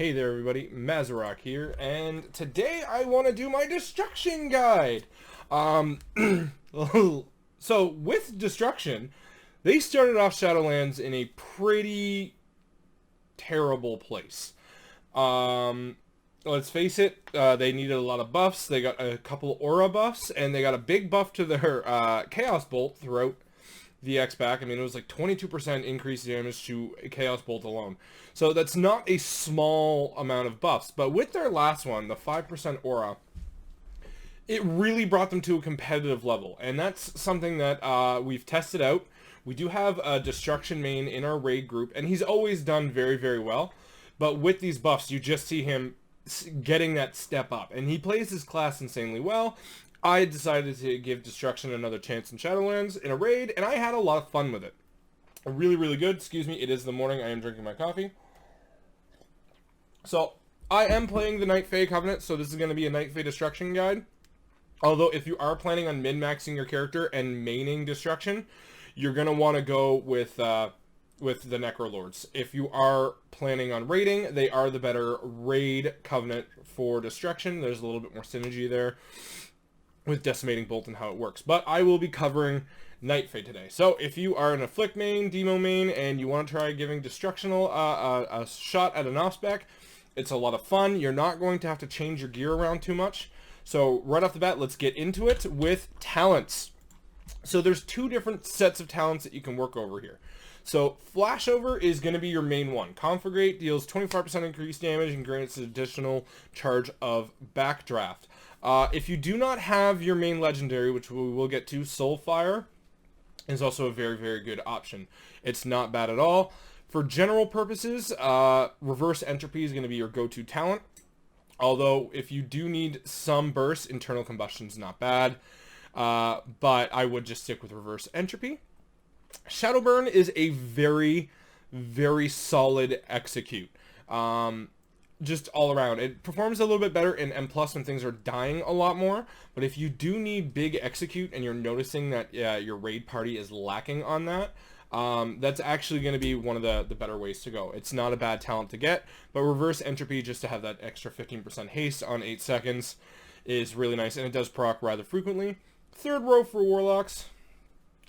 Hey there everybody, Mazarok here, and today I want to do my destruction guide. So with destruction, they started off Shadowlands in a pretty terrible place. Let's face it, they needed a lot of buffs. They got a couple aura buffs, and they got a big buff to their Chaos Bolt throughout the X-Pack. I mean, it was like 22% increased damage to Chaos Bolt alone. So that's not a small amount of buffs. But with their last one, the 5% aura, it really brought them to a competitive level. And that's something that we've tested out. We do have a Destruction main in our raid group, and he's always done very, very well. But with these buffs, you just see him getting that step up. And he plays his class insanely well. I decided to give Destruction another chance in Shadowlands in a raid, and I had a lot of fun with it. Really, really good. Excuse me, it is the morning. I am drinking my coffee. So, I am playing the Night Fae Covenant, so this is going to be a Night Fae Destruction guide. Although, if you are planning on min-maxing your character and maining Destruction, you're going to want to go with the Necrolords. If you are planning on raiding, they are the better raid Covenant for Destruction. There's a little bit more synergy there with Decimating Bolt and how it works. But I will be covering Night Fae today. So if you are an Afflict main, Demo main, and you want to try giving Destructional a shot at an off-spec, it's a lot of fun. You're not going to have to change your gear around too much. So right off the bat, let's get into it with talents. So there's two different sets of talents that you can work over here. So Flashover is going to be your main one. Conflagrate deals 25% increased damage and grants an additional charge of Backdraft. If you do not have your main legendary, which we will get to, Soulfire is also a very, very good option. It's not bad at all. For general purposes, Reverse Entropy is going to be your go-to talent. Although, if you do need some burst, Internal Combustion is not bad. But I would just stick with Reverse Entropy. Shadowburn is a very, very solid execute. Just all around. It performs a little bit better in M+ when things are dying a lot more, but if you do need big execute and you're noticing that your raid party is lacking on that, that's actually going to be one of the better ways to go. It's not a bad talent to get, but Reverse Entropy, just to have that extra 15% haste on 8 seconds, is really nice, and it does proc rather frequently. Third row for Warlocks,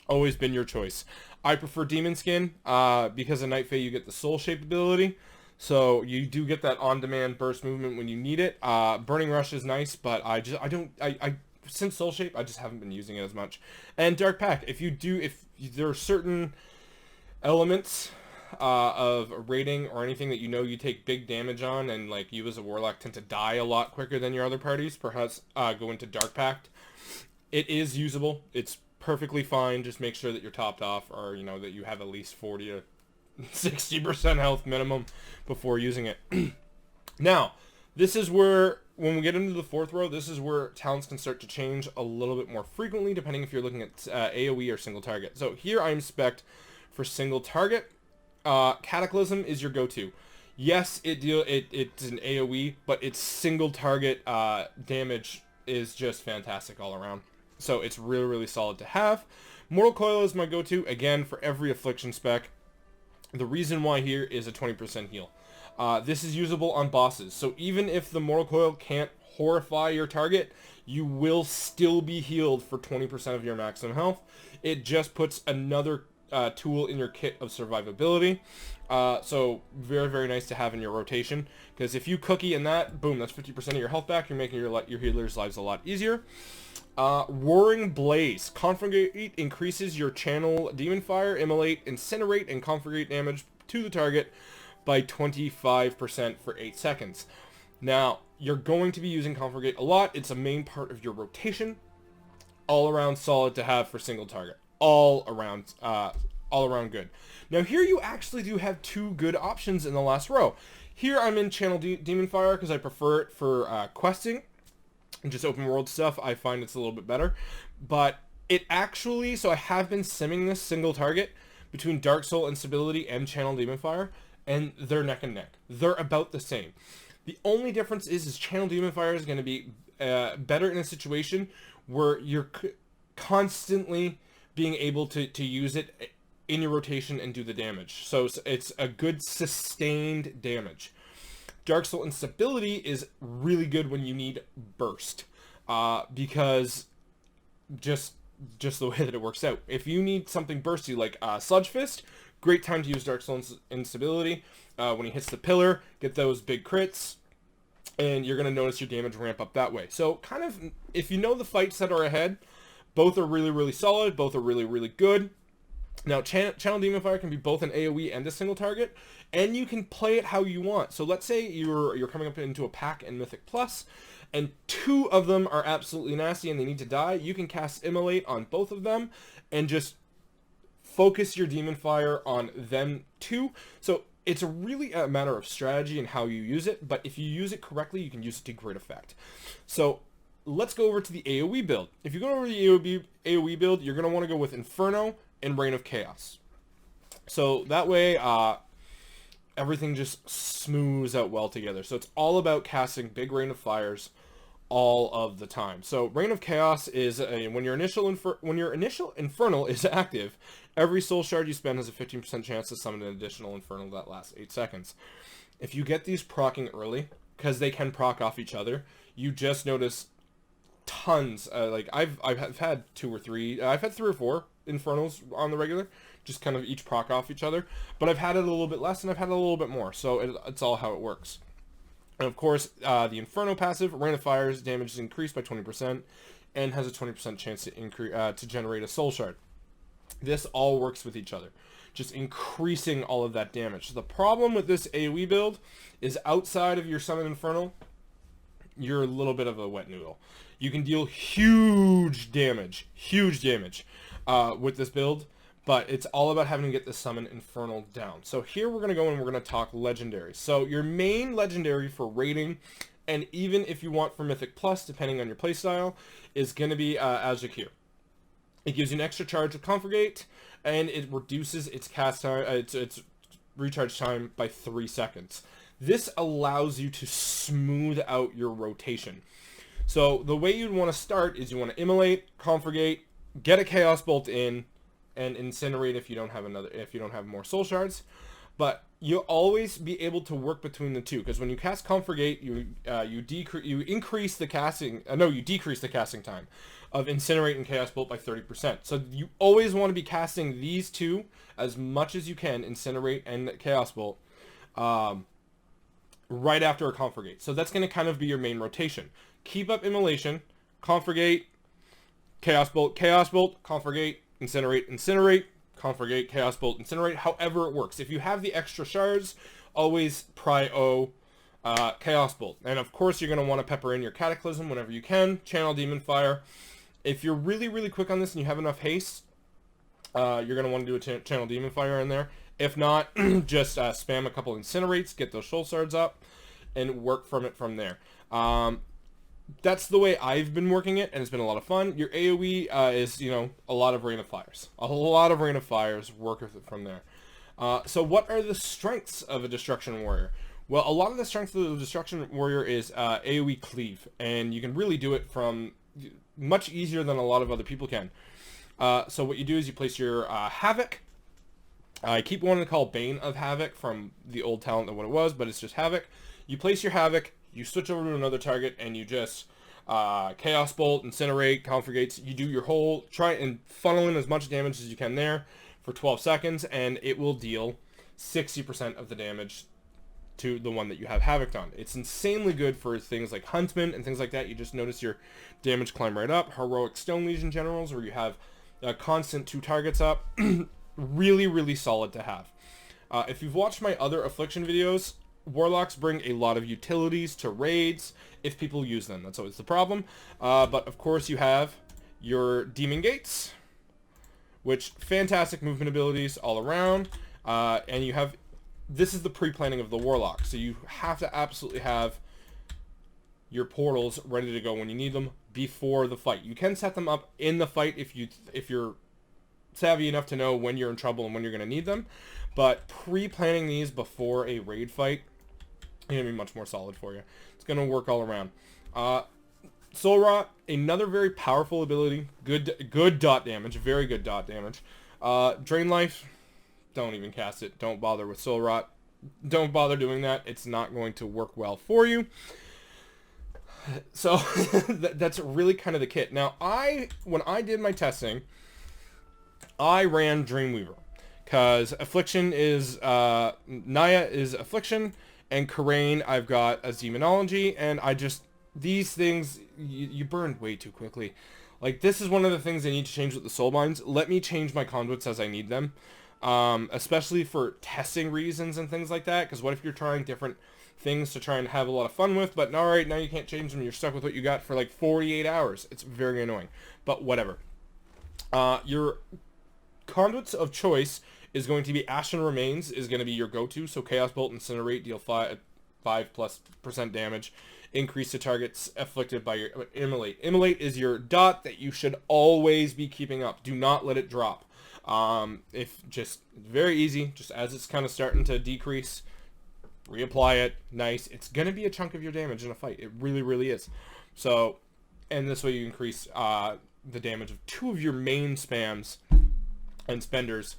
always been your choice. I prefer Demon Skin, because of Night Fae you get the Soul Shape ability. So you do get that on-demand burst movement when you need it. Burning Rush is nice, but since Soul Shape, I just haven't been using it as much. And Dark Pact, if there are certain elements of raiding or anything that you know you take big damage on, and like you as a Warlock tend to die a lot quicker than your other parties, perhaps go into Dark Pact. It is usable. It's perfectly fine. Just make sure that you're topped off, or that you have at least 40 to 60% health minimum before using it. Now, this is where, when we get into the fourth row, this is where talents can start to change a little bit more frequently, depending if you're looking at AoE or single target. So here I'm spec'd for single target. Cataclysm is your go-to. Yes, it's an AoE, but its single target damage is just fantastic all around. So it's really, really solid to have. Mortal Coil is my go-to, again, for every Affliction spec. The reason why here is a 20% heal. This is usable on bosses, so even if the Mortal Coil can't horrify your target, you will still be healed for 20% of your maximum health. It just puts another tool in your kit of survivability. So very, very nice to have in your rotation, because if you cookie in that, boom, that's 50% of your health back. You're making your healers' lives a lot easier. Roaring Blaze. Conflagrate increases your channel Demon Fire, Immolate, Incinerate, and Conflagrate damage to the target by 25% for 8 seconds. Now, you're going to be using Conflagrate a lot. It's a main part of your rotation. All around solid to have for single target. All around good. Now, here you actually do have two good options in the last row. Here I'm in Channel Demon Fire because I prefer it for questing. And just open world stuff, I find it's a little bit better. But it actually, so I have been simming this single target between Dark Soul Instability and Channel Demon Fire, and they're neck and neck. They're about the same. The only difference is Channel Demon Fire is going to be better in a situation where you're constantly being able to use it in your rotation and do the damage. So it's a good sustained damage. Dark Soul Instability is really good when you need burst, because just the way that it works out. If you need something bursty like Sludge Fist, great time to use Dark Soul Instability. When he hits the pillar, get those big crits, and you're going to notice your damage ramp up that way. So kind of, if you know the fights that are ahead, both are really, really solid, both are really, really good. Now, Channel Demon Fire can be both an AoE and a single target, and you can play it how you want. So let's say you're coming up into a pack in Mythic Plus, and 2 of them are absolutely nasty and they need to die. You can cast Immolate on both of them, and just focus your Demon Fire on them too. So it's really a matter of strategy and how you use it, but if you use it correctly, you can use it to great effect. So let's go over to the AoE build. If you go over to the AoE build, you're going to want to go with Inferno and Reign of Chaos. So that way, everything just smooths out well together. So it's all about casting big Rain of Fires all of the time. So Reign of Chaos is when your initial Infernal is active, every soul shard you spend has a 15% chance to summon an additional Infernal that lasts 8 seconds. If you get these proccing early, because they can proc off each other, you just notice tons. Like I've had 2 or 3, I've had 3 or 4 Infernals on the regular, just kind of each proc off each other, but I've had it a little bit less and I've had it a little bit more, so it's all how it works. And of course, the Inferno passive, Rain of Fire's damage is increased by 20% and has a 20% chance to generate a soul shard. This all works with each other, just increasing all of that damage. So the problem with this AoE build is outside of your Summon Infernal, you're a little bit of a wet noodle. You can deal huge damage with this build, but it's all about having to get the Summon Infernal down. So here we're going to go and we're going to talk legendaries. So your main legendary for raiding, and even if you want for Mythic Plus, depending on your playstyle, is going to be Azakir. It gives you an extra charge of Confligate, and it reduces its cast time, its recharge time by 3 seconds. This allows you to smooth out your rotation. So the way you'd want to start is you want to Immolate, Confligate, get a Chaos Bolt in, and Incinerate if you don't have more soul shards. But you'll always be able to work between the two, because when you cast Confligate, you decrease the casting time of Incinerate and Chaos Bolt by 30%. So you always want to be casting these two as much as you can, Incinerate and Chaos Bolt, right after a Confligate. So that's going to kind of be your main rotation. Keep up Immolation, Confligate, Chaos Bolt, Confligate, Incinerate, Confligate, Chaos Bolt, Incinerate, however it works. If you have the extra shards, always prio Chaos Bolt. And of course, you're going to want to pepper in your Cataclysm whenever you can, Channel Demon Fire. If you're really, really quick on this and you have enough haste, you're going to want to do a Channel Demon Fire in there. If not, just spam a couple Incinerates, get those soul shards up, and work from there. That's the way I've been working it, and it's been a lot of fun. Your AoE is, a lot of Rain of Fires. A lot of Rain of Fires, work with it from there. So what are the strengths of a Destruction Warrior? Well, a lot of the strengths of the Destruction Warrior is AoE Cleave, and you can really do it from much easier than a lot of other people can. So what you do is you place your Havoc. I keep wanting to call Bane of Havoc from the old talent of what it was, but it's just Havoc. You place your Havoc, you switch over to another target, and you just Chaos Bolt, Incinerate, Confligates. You do your whole, try and funnel in as much damage as you can there for 12 seconds, and it will deal 60% of the damage to the one that you have Havoc on. It's insanely good for things like Huntsman and things like that. You just notice your damage climb right up. Heroic Stone Legion Generals, where you have a constant 2 targets up. Really, really solid to have. If you've watched my other Affliction videos, Warlocks bring a lot of utilities to raids if people use them. That's always the problem. But of course you have your Demon Gates, which fantastic movement abilities all around. And you have, this is the pre-planning of the Warlock. So you have to absolutely have your portals ready to go when you need them before the fight. You can set them up in the fight if you're savvy enough to know when you're in trouble and when you're going to need them. But pre-planning these before a raid fight is going to be much more solid for you. It's going to work all around. Soul Rot, another very powerful ability. Good dot damage. Very good dot damage. Drain Life, don't even cast it. Don't bother with Soul Rot. don't bother doing that. It's not going to work well for you. So that's really kind of the kit. Now, when I did my testing, I ran Dreamweaver because Affliction is Naya is Affliction, and Karain I've got as Demonology, and these things you burned way too quickly. Like, this is one of the things I need to change with the soulbinds. Let me change my conduits as I need them, especially for testing reasons and things like that. Because what if you're trying different things to try and have a lot of fun with, but all right, now you can't change them. You're stuck with what you got for like 48 hours. It's very annoying, but whatever. Your conduits of choice is going to be Ashen Remains is going to be your go-to. So Chaos Bolt, Incinerate, deal 5+% damage. Increase the targets afflicted by your Immolate. Immolate is your dot that you should always be keeping up. Do not let it drop. If just very easy, just as it's kind of starting to decrease, reapply it. Nice. It's going to be a chunk of your damage in a fight. It really, really is. So, and this way you increase the damage of 2 of your main spams and spenders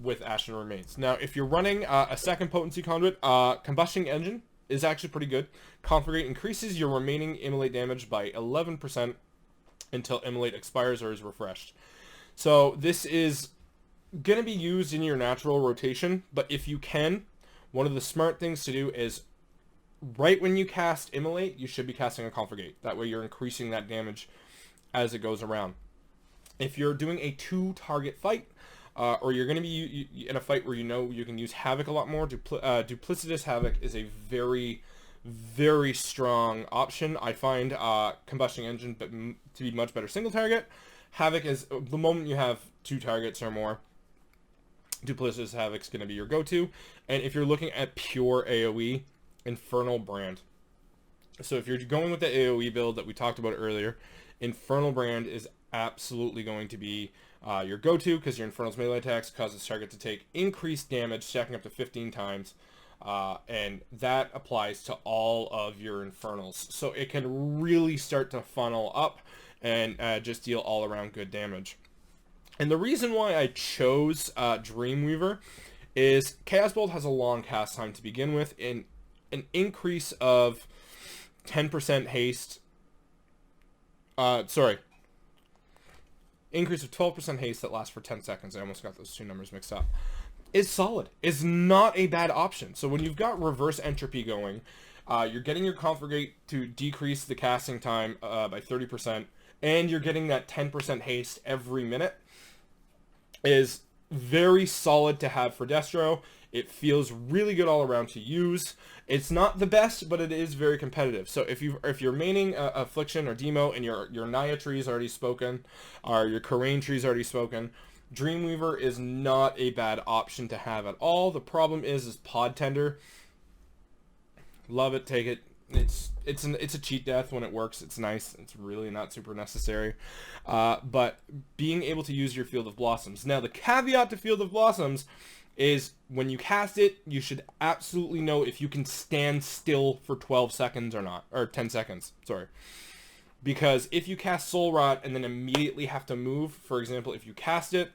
with Ashen Remains. Now, if you're running a second potency conduit, Combustion Engine is actually pretty good. Configurate increases your remaining Immolate damage by 11% until Immolate expires or is refreshed. So this is going to be used in your natural rotation, but if you can, one of the smart things to do is right when you cast Immolate, you should be casting a Configurate. That way you're increasing that damage as it goes around. If you're doing a 2-target fight, or you're going to be in a fight where you know you can use Havoc a lot more, Duplicitous Havoc is a very, very strong option. I find Combustion Engine to be much better single target. Havoc is, the moment you have 2 targets or more, Duplicitous Havoc is going to be your go-to. And if you're looking at pure AoE, Infernal Brand. So if you're going with the AoE build that we talked about earlier, Infernal Brand is absolutely going to be your go-to, because your Infernal's melee attacks causes target to take increased damage, stacking up to 15 times, and that applies to all of your Infernals. So it can really start to funnel up and just deal all-around good damage. And the reason why I chose Dreamweaver is Chaos Bolt has a long cast time to begin with, and an increase of 10% haste. Increase of 12% haste that lasts for 10 seconds. I almost got those 2 numbers mixed up. Is solid. Is not a bad option. So when you've got reverse entropy going, you're getting your Configurate to decrease the casting time by 30%, and you're getting that 10% haste every minute, is very solid to have for Destro. It feels really good all around to use. It's not the best, but it is very competitive. So if you're maining Affliction or Demo, and your Naya tree is already spoken, or your Karain tree is already spoken, Dreamweaver is not a bad option to have at all. The problem is Pod Tender. Love it, take it. It's a cheat death when it works. It's nice. It's really not super necessary. But being able to use your Field of Blossoms. Now, the caveat to Field of Blossoms is when you cast it, you should absolutely know if you can stand still for 12 seconds or not. Or 10 seconds, sorry. Because if you cast Soul Rot and then immediately have to move, for example, if you cast it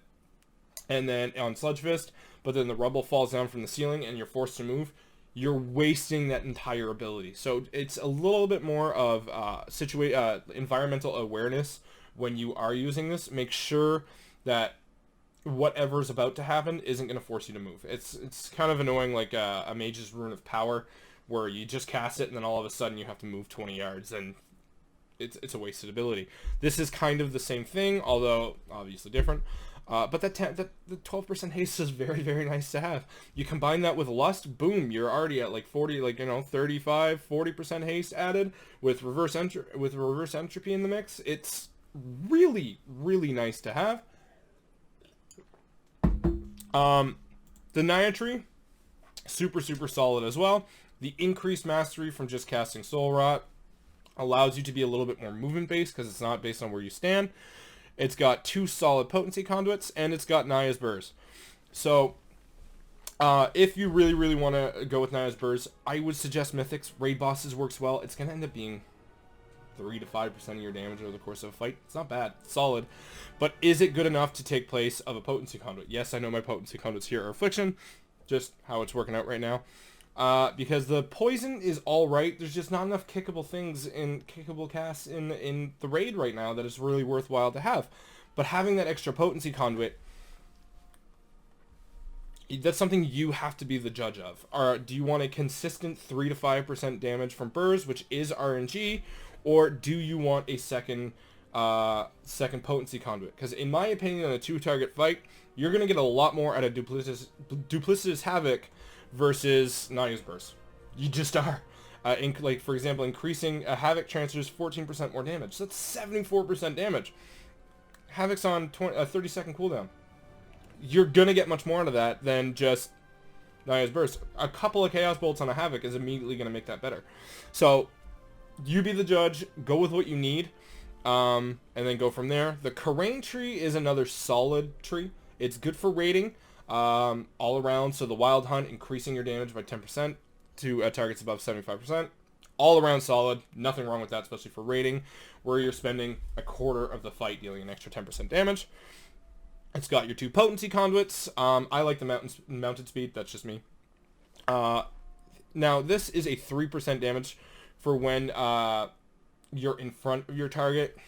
and then on Sludge Fist, but then the rubble falls down from the ceiling and you're forced to move, you're wasting that entire ability. So it's a little bit more of environmental awareness when you are using this. Make sure that whatever's about to happen isn't going to force you to move. It's kind of annoying, like a Mage's Rune of Power, where you just cast it and then all of a sudden you have to move 20 yards, and it's a wasted ability. This is kind of the same thing, although obviously different. But the 12% haste is very, very nice to have. You combine that with Lust, boom, you're already at like 35, 40% haste added with reverse entropy in the mix. It's really, really nice to have. The Naya tree, super, super solid as well. The increased mastery from just casting Soul Rot allows you to be a little bit more movement based, because it's not based on where you stand. It's got 2 solid potency conduits, and it's got Naya's Burrs. So, if you really, really want to go with Naya's Burrs, I would suggest Mythics. Raid Bosses works well. It's going to end up being 3 to 5% of your damage over the course of a fight. It's not bad. It's solid. But is it good enough to take place of a potency conduit? Yes, I know my potency conduits here are Affliction. just how it's working out right now. Because the poison is all right. There's just not enough kickable things in kickable casts in the raid right now that is really worthwhile to have. But having that extra potency conduit, that's something you have to be the judge of. Or do you want a consistent 3 to 5% damage from burrs, which is RNG, or do you want a second potency conduit? Because in my opinion, on a 2-target fight, you're going to get a lot more out of duplicitous havoc versus Naya's burst. You just are. Like, for example, increasing havoc transfers 14% more damage. So that's 74% damage. Havoc's on a 30-second cooldown. You're gonna get much more out of that than just Naya's burst. A couple of chaos bolts on a havoc is immediately gonna make that better. So you be the judge. Go with what you need, and then go from there. The Karain tree is another solid tree. It's good for raiding. All around, so the Wild Hunt, increasing your damage by 10% to targets above 75%. All around solid. Nothing wrong with that, especially for raiding, where you're spending a quarter of the fight dealing an extra 10% damage. It's got your 2 potency conduits. I like the mounted speed. That's just me. Now, this is a 3% damage for when you're in front of your target.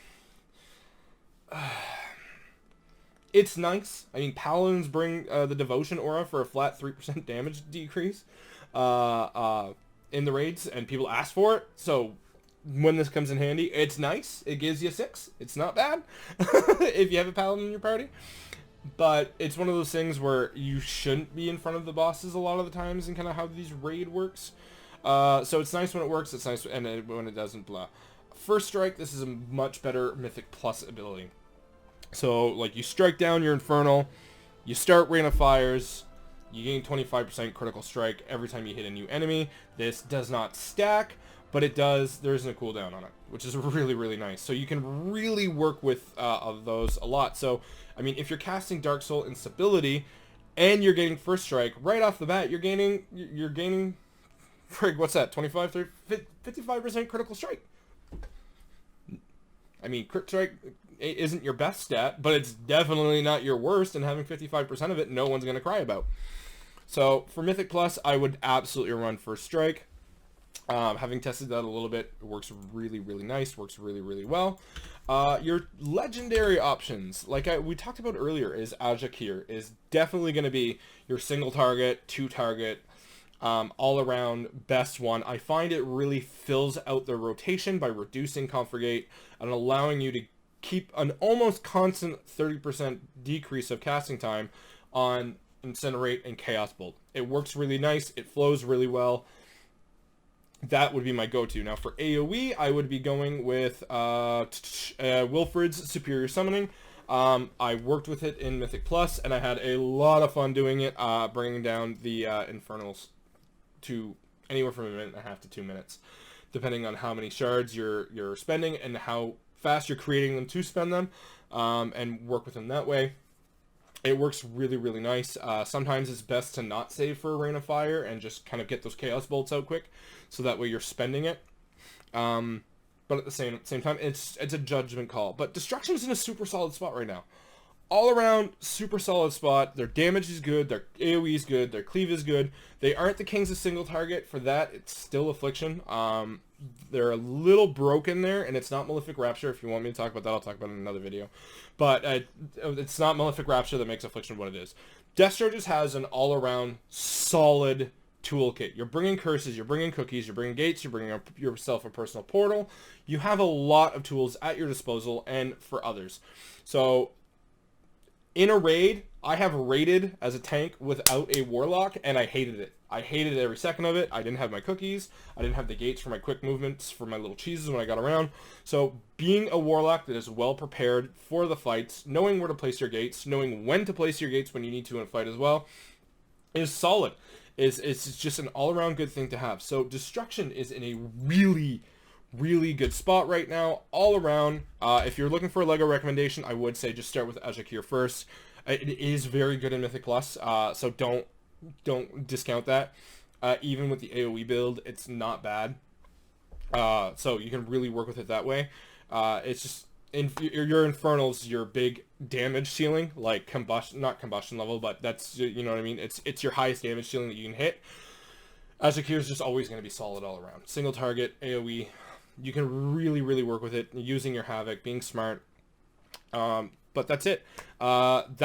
It's nice. I mean, Paladins bring the Devotion aura for a flat 3% damage decrease in the raids, and people ask for it. So when this comes in handy, it's nice. It gives you 6. It's not bad if you have a Paladin in your party. But it's one of those things where you shouldn't be in front of the bosses a lot of the times, and kind of how these raid works. So it's nice when it works. It's nice when it doesn't. Blah. First Strike. This is a much better Mythic Plus ability. So, like, you strike down your Infernal, you start Rain of Fires, you gain 25% critical strike every time you hit a new enemy. This does not stack, but it does. There isn't a cooldown on it, which is really, really nice. So you can really work with those a lot. So, I mean, if you're casting Dark Soul Instability, and you're getting First Strike, right off the bat, you're gaining, frig, what's that, 25, 30, 55% critical strike. I mean, crit strike isn't your best stat, but it's definitely not your worst, and having 55% of it, no one's going to cry about. So, for Mythic Plus, I would absolutely run First Strike. Having tested that a little bit, it works really, really nice, works really, really well. Your legendary options, like we talked about earlier, is Ajakir, is definitely going to be your single target, 2-target, all-around best one. I find it really fills out the rotation by reducing Confligate and allowing you to keep an almost constant 30% decrease of casting time on Incinerate and Chaos Bolt. It works really nice. It flows really well. That would be my go-to. Now for AoE, I would be going with Wilfred's Superior Summoning. I worked with it in Mythic Plus, and I had a lot of fun doing it, bringing down the Infernals to anywhere from 1.5 to 2 minutes, depending on how many shards you're spending and how fast you're creating them to spend them, and work with them that way. It works really, really nice. Sometimes it's best to not save for a Rain of Fire and just kind of get those Chaos Bolts out quick, so that way you're spending it. But at the same time, it's a judgment call. But Destruction's in a super solid spot right now. All around, super solid spot. Their damage is good, their AoE is good, their cleave is good. They aren't the kings of single target. For that, it's still Affliction. They're a little broken there, and it's not Malefic Rapture. If you want me to talk about that, I'll talk about it in another video. But it's not Malefic Rapture that makes Affliction what it is. Death Star just has an all-around solid toolkit. You're bringing curses, you're bringing cookies, you're bringing gates, you're bringing yourself a personal portal. You have a lot of tools at your disposal and for others. So in a raid, I have raided as a tank without a Warlock, and I hated it. I hated every second of it. I didn't have my cookies. I didn't have the gates for my quick movements, for my little cheeses when I got around. So being a Warlock that is well prepared for the fights, knowing where to place your gates, knowing when to place your gates when you need to in a fight as well, is solid. It's just an all-around good thing to have. So Destruction is in a really, really good spot right now, all around. If you're looking for a Lego recommendation, I would say just start with Ajakir first. It is very good in Mythic Plus, so don't discount that. Even with the AoE build, it's not bad. So you can really work with it that way. It's just your infernal's your big damage ceiling, like combustion, not combustion level, but that's, you know what I mean. It's your highest damage ceiling that you can hit. Azakir's just always going to be solid all around. Single target AOE, you can really work with it using your Havoc, being smart. But that's it. I've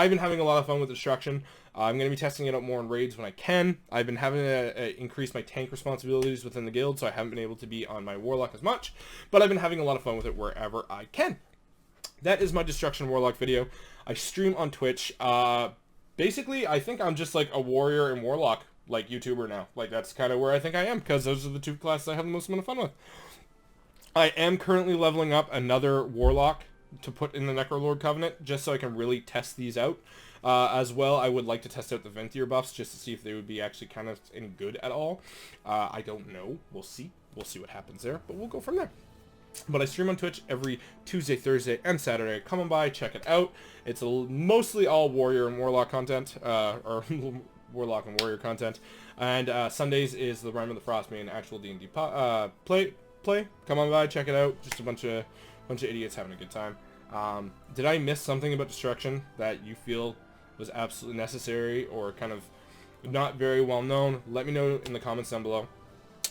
been having a lot of fun with Destruction. I'm going to be testing it out more in raids when I can. I've been having to increase my tank responsibilities within the guild, so I haven't been able to be on my Warlock as much, but I've been having a lot of fun with it wherever I can. That is my Destruction Warlock video. I stream on Twitch. Basically, I think I'm just like a warrior and warlock like YouTuber now. Like, that's kind of where I think I am, because those are the two classes I have the most amount of fun with. I am currently leveling up another warlock to put in the Necrolord Covenant, just so I can really test these out. As well, I would like to test out the Venthyr buffs, just to see if they would be actually kind of any good at all. I don't know. We'll see. We'll see what happens there, but we'll go from there. But I stream on Twitch every Tuesday, Thursday, and Saturday. Come on by, check it out. It's mostly all warrior and warlock content, or warlock and warrior content. And Sundays is the Rime of the Frostbane actual D&D play. Come on by, check it out. Just a bunch of idiots having a good time. Did I miss something about Destruction that you feel was absolutely necessary or kind of not very well known? Let me know in the comments down below.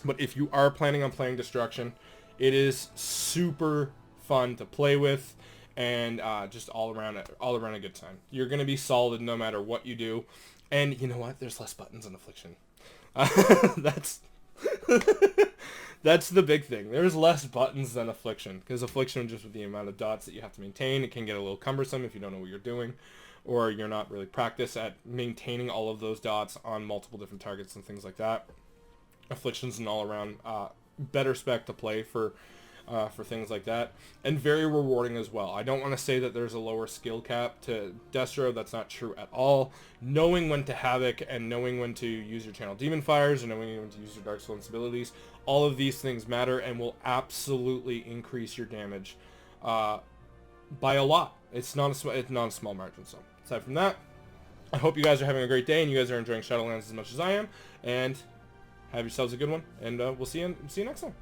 But if you are planning on playing Destruction, it is super fun to play with, and just all around a good time. You're gonna be solid no matter what you do, and you know what? There's less buttons in Affliction. That's the big thing. There's less buttons than Affliction, because Affliction, just with the amount of dots that you have to maintain, it can get a little cumbersome if you don't know what you're doing, or you're not really practiced at maintaining all of those dots on multiple different targets and things like that. Affliction's an all-around better spec to play for things like that, and very rewarding as well. I don't want to say that there's a lower skill cap to Destro. That's not true at all. Knowing when to Havoc and knowing when to use your Channel Demon Fires and knowing when to use your Dark Soul abilities, all of these things matter and will absolutely increase your damage by a lot. It's not a small margin. So aside from that, I hope you guys are having a great day and you guys are enjoying Shadowlands as much as I am, and have yourselves a good one, and we'll see you next time.